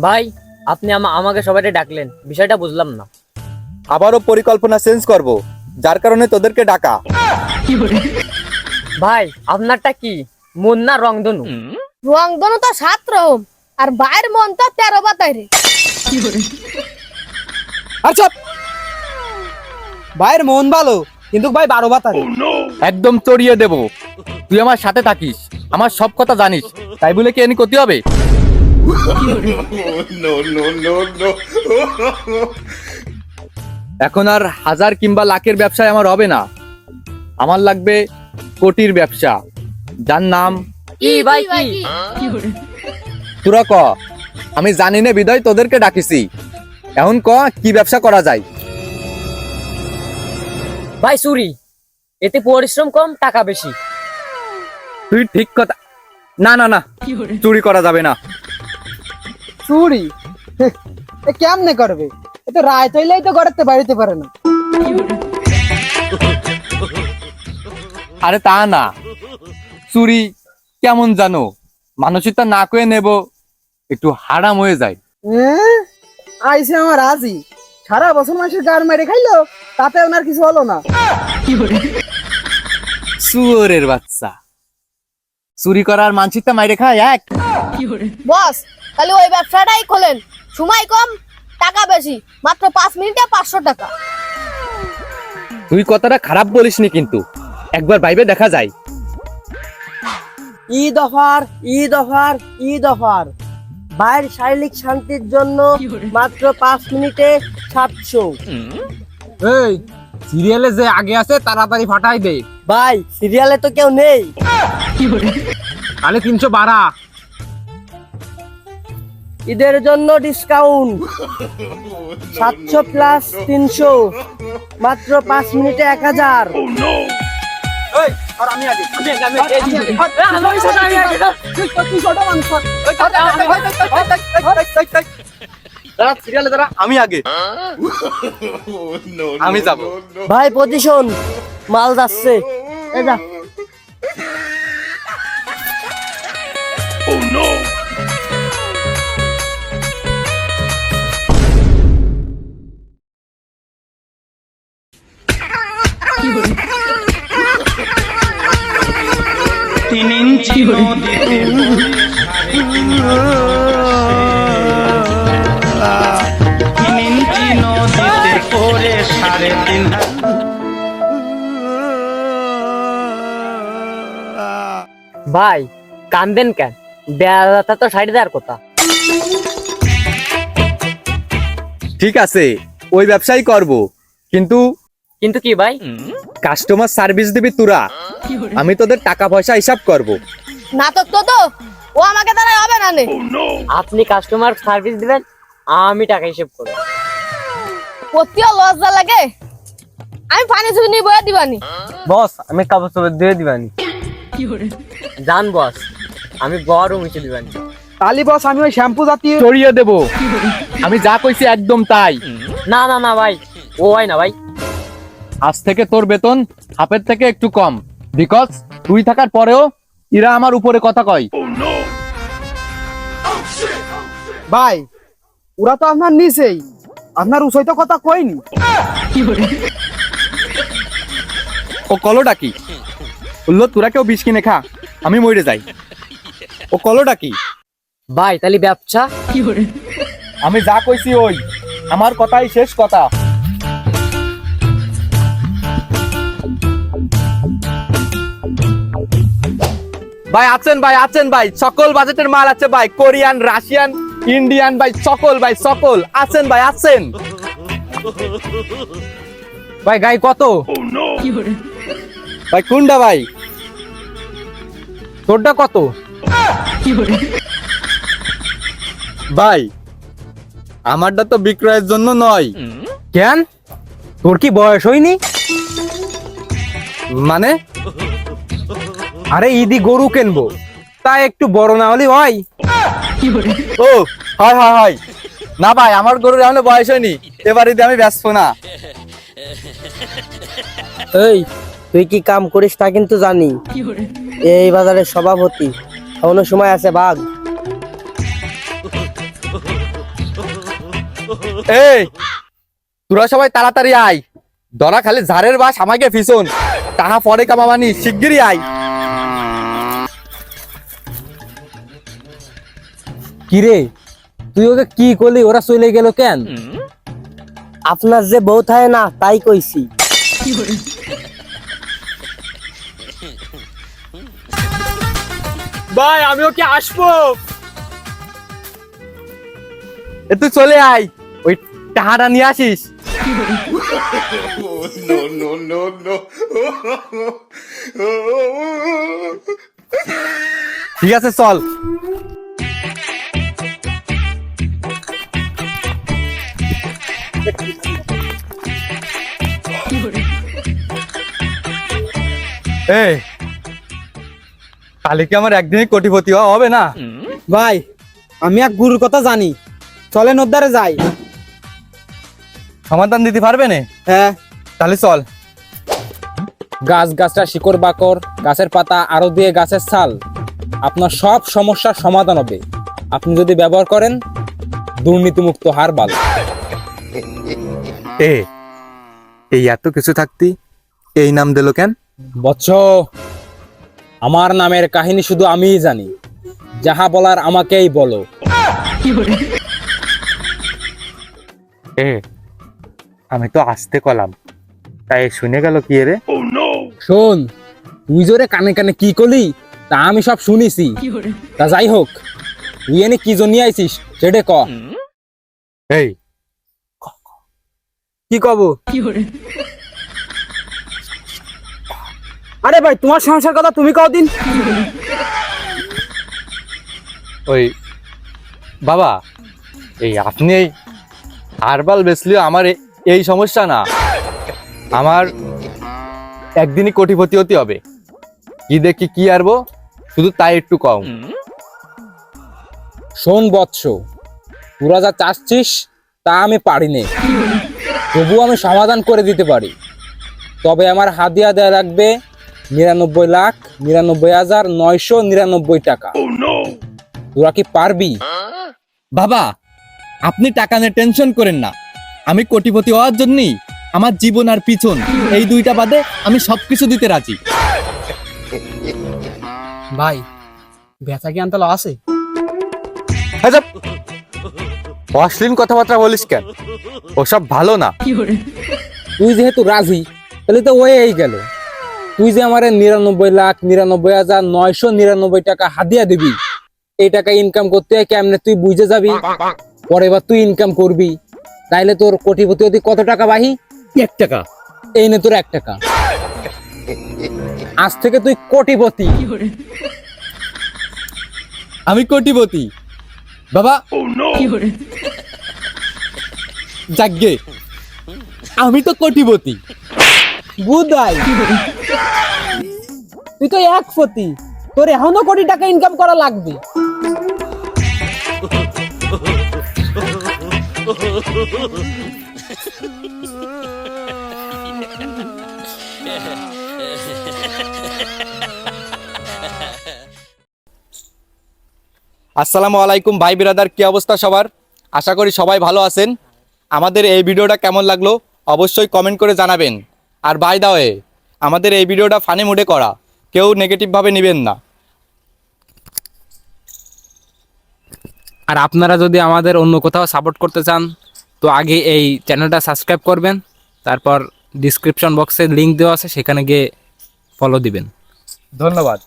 ভাই আপনি আমাকে সবাই ডাকলেন, বিষয়টা বুঝলাম না। আবারও পরিকল্পনা চেঞ্জ করব, যার কারণে তোদেরকে ডাকা। ভাই আপনারটা কি, মন না রংধনু? রংধনু তো 7 রকম, আর বাইরের মন তো 13 বাতাই রে। আচ্ছা, ভাইয়ের মন ভালো কিন্তু ভাই 12 বাতারে। একদম চড়িয়ে দেব। তুই আমার সাথে থাকিস, আমার সব কথা জানিস, তাই বলে কি এনি করতে হবে? এখন আর হাজার কিংবা লাখের ব্যবসায় আমার হবে না, আমার লাগবে কোটির ব্যবসা, যার নাম কি ভাই কি? তোরা ক। আমি জানি না বিদায় তোদেরকে ডাকিছি, এখন ক কি ব্যবসা করা যায়? ভাই চুরি, এতে পরিশ্রম কম, টাকা বেশি। তুই ঠিক কথা। না না না, চুরি করা যাবে না। চুরি এ কেমনে করবে? এ তো রায় তৈলেই তো গড়াতে বাড়িতে পারে না। আরে তা না, চুরি কেমন জানো, মানুষের তা না কয়ে নেব, একটু হারাম হয়ে যায়। আইসে আমার আজি সারা বছর মাসের গার মেরে খাইলো, তাতে ওনার কিছু হলো না। শুয়োরের বাচ্চা, চুরি করার মানসিকটা মাইরে খায় এক। বস, তাহলে ওই ব্যবসাটাই খোলেন, সময় কম, টাকা বেশি, মাত্র 5 মিনিটে 500 টাকা। তুই কথাটা খারাপ বলিসনি, কিন্তু একবার ভাইবে দেখা যায়। Eid offer, Eid offer, Eid offer. বাইরের শারীরিক শান্তির জন্য মাত্র 5 মিনিটে 700। এই সিরিয়ালে যে আগে আছে তাড়াতাড়ি ফাটাই দে। ভাই সিরিয়ালে তো কেউ নেই। তাহলে 300 বাড়া। ঈদের জন্য ডিসকাউন্ট 700 প্লাস 300, মাত্র 5 মিনিটে 1000। আমি আগে, আমি যাব। ভাই পজিশন, মাল যাচ্ছে। এ যা। ভাই কান্দেন কেন, বেড়াটা তো সাইড দেওয়ার কথা। ঠিক আছে, ওই ব্যবসাই করব, কিন্তু কিন্তু কি ভাই? কাস্টমার সার্ভিস দিবি তোরা, আমি তোদের টাকা পয়সা হিসাব করব। না তো ও আমাকে দ্বারা হবে না নে। আপনি কাস্টমার সার্ভিস দিবেন, আমি টাকা হিসেব করব। প্রতিও লজ্জা লাগে, আমি পানি শুনি বয়ে দিবানি। বস আমি কাপড় চোপড় দিয়ে দিবানি। জান বস, আমি বড় মিশে দিবেন। তালি বস আমি ওই শ্যাম্পু জাতীয় চড়িয়ে দেব, আমি যা কইছি একদম তাই। না না না ভাই, ও হয় না ভাই। আজ থেকে তোর বেতন হাফের থেকে একটু কম, বিকজ তুই থাকার পরেও এরা আমার উপরে কথা কয়। ভাই ওরা তো আপনার নিচেই, আপনার উচই তো কথা কইনি। ও কলোটা কি বললো? তোরা কেউ বিষ কিনে খা, আমি মরে যাই। ও কলোটা কি? ভাই তাহলে ব্যবসা? আমি যা কইছি ওই, আমার কথাই শেষ কথা। ভাই আছেন, ভাই আছেন, ভাই সকল বাজেটের মাল আছে ভাই, কোরিয়ান, রাশিয়ান, ইন্ডিয়ান, ভাই সকল, ভাই সকল আছেন, ভাই আছেন। ভাই গাই কত? ভাই কোনটা ভাই? তোরটা কত? ভাই আমারটা তো বিক্রয়ের জন্য নয়। কেন, তোর কি বয়স হয়নি? মানে? আরে ঈদি গরু কিনবো, তাই একটু বড় না হলে হয়। ও হয় হয় হয়, না ভাই আমার গরুর এখনো বয়স হয়নি, এবার ঈদে আমি ব্যস্ত না। এই তুই কি কাম করিস তা কিন্তু জানি, এই বাজারের সভাপতি, এখনো সময় আছে ভাগ। এই তোরা সবাই তাড়াতাড়ি আয়, দরা খালি ঝাড়ের বাস আমাকে ফিসন, টাকা পরে কামাবানি, শিগগিরই আয়। কিরে তুই ওকে কি করলি, ওরা চলে গেল কেন? আপনার যে বউ থাকে না তাই কইছি। ভাই আমি ওকে আসবো, তুই চলে আয়, ওই টাকাটা নিয়ে আসিস। ঠিক আছে চল। এই কালে কি আমার একদিনই কোটিপতি হওয়া হবে না? ভাই আমি এক গুরুর কথা জানি, চলেন ওদ্দারে যাই। সমাধান দিতে পারবে না? হ্যাঁ তাহলে চল। গাছ গাছটা শিকড় বাকড়, গাছের পাতা আরো দিয়ে গাছের ছাল, আপনার সব সমস্যার সমাধান হবে আপনি যদি ব্যবহার করেন দুর্নীতিমুক্ত হারবাল। এই এত কিছু থাকতি এই নাম দিল কেন? বৎস, আমার নামের কাহিনী শুধু আমিই জানি, যাহা বলার আমাকেই বলো। আমি তো আসতে কলাম, তাই শুনে গেল কি রে? শোন, তুই জোরে কানে কানে কি করলি তা আমি সব শুনিছি। তা যাই হোক, তুই এনে কি জন্য আইছিস সেটা ক। এই কি কব? আরে ভাই তোমার সমস্যার কথা তুমি কও দিন। ওই বাবা, এই আপনি এই হারবাল বেচলেও আমার এই সমস্যা না, আমার একদিনই কোটিপতি হতে হবে। কি দেখি কি আরবো, শুধু তাই একটু কম। শোন বৎস, তোরা যা চাচ্ছিস তা আমি পারি নে, তবু আমি সমাধান করে দিতে পারি। তবে আমার হাদিয়া দেয়া লাগবে 99,99,999 টাকা। তোরা কি পারবি? বাবা আপনি টাকা নিয়ে টেনশন করেন না, আমি কোটিপতি হওয়ার জন্যই আমার জীবন আর পিছন এই দুইটা বাদে আমি সবকিছু দিতে রাজি। ভাই বেচা কি আনতে আছে? অশ্লীল কথাবার্তা বলিস কেন? ওসব ভালো না। তুই যেহেতু রাজি তাহলে তো ওই গেল। তুই যে আমার 99,99,999 টাকা হাদিয়া দিবি, এই টাকা ইনকাম করতে হয় কেমনে তুই বুঝে যাবি। পরে এবার তুই ইনকাম করবি, তাইলে তোর কোটিপতি হতে কত টাকা বাহি? 1 টাকা। এই নে তোর 1 টাকা। আজ থেকে তুই কোটিপতি। আমি কোটিপতি বাবা। যাগ্গে আমি তো কোটিপতি। বুদাই তুই তো 1 কোটি, তোর এখনো কোটি টাকা ইনকাম করা লাগবে। আসসালামু আলাইকুম ভাই বিরাদার, কি অবস্থা সবার? আশা করি সবাই ভালো আছেন। আমাদের এই ভিডিওটা কেমন লাগলো অবশ্যই কমেন্ট করে জানাবেন। আর বাই দা ওয়ে, আমাদের এই ভিডিওটা ফানি মুডে করা, কেউ নেগেটিভভাবে নেবেন না। আর আপনারা যদি আমাদের অন্য কোথাও সাপোর্ট করতে চান তো আগে এই চ্যানেলটা সাবস্ক্রাইব করবেন, তারপর ডিসক্রিপশন বক্সে লিংক দেওয়া আছে সেখানে গিয়ে ফলো দিবেন। ধন্যবাদ।